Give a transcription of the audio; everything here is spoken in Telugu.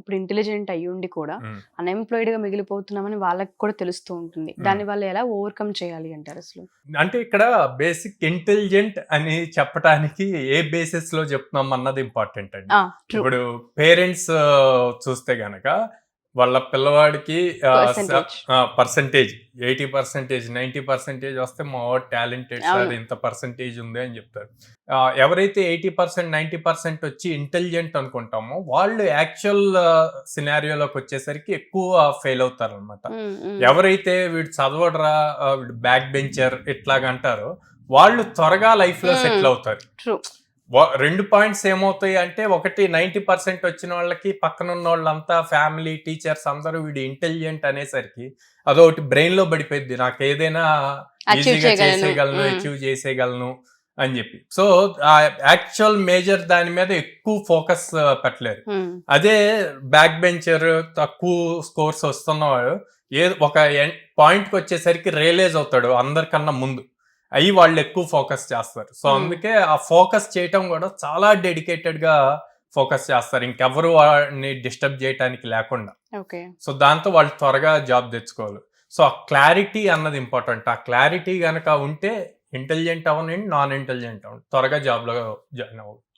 ఇప్పుడు ఇంటెలిజెంట్ అయ్యుండి కూడా ఉమ్. అన్ఎంప్లాయిడ్ గా మిగిలిపోతున్నామని వాళ్ళకి కూడా తెలుస్తూ ఉంటుంది. దాన్ని వాళ్ళు ఎలా ఓవర్కమ్ చేయాలి అంటారు అసలు? అంటే ఇక్కడ బేసిక్ ఇంటెలిజెంట్ అని చెప్పడానికి ఏ బేసిస్ లో చెప్తున్నాం అన్నది ఇంపార్టెంట్ అండి. ట్రూ. ఇప్పుడు పేరెంట్స్ చూస్తే గనక వాళ్ళ పిల్లవాడికి పర్సెంటేజ్. పర్సంటేజ్ 80%, 90% వస్తే మా వాడు టాలెంటెడ్ సార్, అవును. ఇంత పర్సంటేజ్ ఉంది అని చెప్తారు. ఎవరైతే 80%, 90% వచ్చి ఇంటెలిజెంట్ అనుకుంటామో వాళ్ళు యాక్చువల్ సినారియోలోకి వచ్చేసరికి ఎక్కువ ఫెయిల్ అవుతారు అనమాట. ఎవరైతే వీడు చదవడరా, వీడు బ్యాక్ బెంచర్ ఇట్లాగ అంటారో వాళ్ళు త్వరగా లైఫ్ లో సెటిల్ అవుతారు. ట్రూ. 2 పాయింట్స్ ఏమవుతాయి అంటే, ఒకటి 90% వచ్చిన వాళ్ళకి పక్కన ఉన్న వాళ్ళంతా ఫ్యామిలీ, టీచర్స్ అందరూ వీడు ఇంటెలిజెంట్ అనేసరికి అదొకటి బ్రెయిన్ లో పడిపోయింది, నాకు ఏదైనా Achieve ఈజీగా చేయగలను. చేసేయగలను, అచీవ్ చేసేయగలను అని చెప్పి. సో ఆ యాక్చువల్ మేజర్ దాని మీద ఎక్కువ ఫోకస్ పెట్టలేరు. అదే బ్యాక్ బెంచర్, తక్కువ స్కోర్స్ వస్తున్నవాడు ఒక పాయింట్కి వచ్చేసరికి రియలైజ్ అవుతాడు అందరికన్నా ముందు, అవి వాళ్ళు ఎక్కువ ఫోకస్ చేస్తారు. సో అందుకే ఆ ఫోకస్ చేయటం కూడా చాలా డెడికేటెడ్ గా ఫోకస్ చేస్తారు, ఇంకెవరు వాడిని డిస్టర్బ్ చేయడానికి లేకుండా. సో దాంతో వాళ్ళు త్వరగా జాబ్ తెచ్చుకోవాలి. సో ఆ క్లారిటీ అన్నది ఇంపార్టెంట్. ఆ క్లారిటీ గనక ఉంటే ఇంటెలిజెంట్ అవనండి, నాన్ ఇంటెలిజెంట్ అవ్వండి, త్వరగా జాబ్ లో జాయిన్ అవ్వాలి.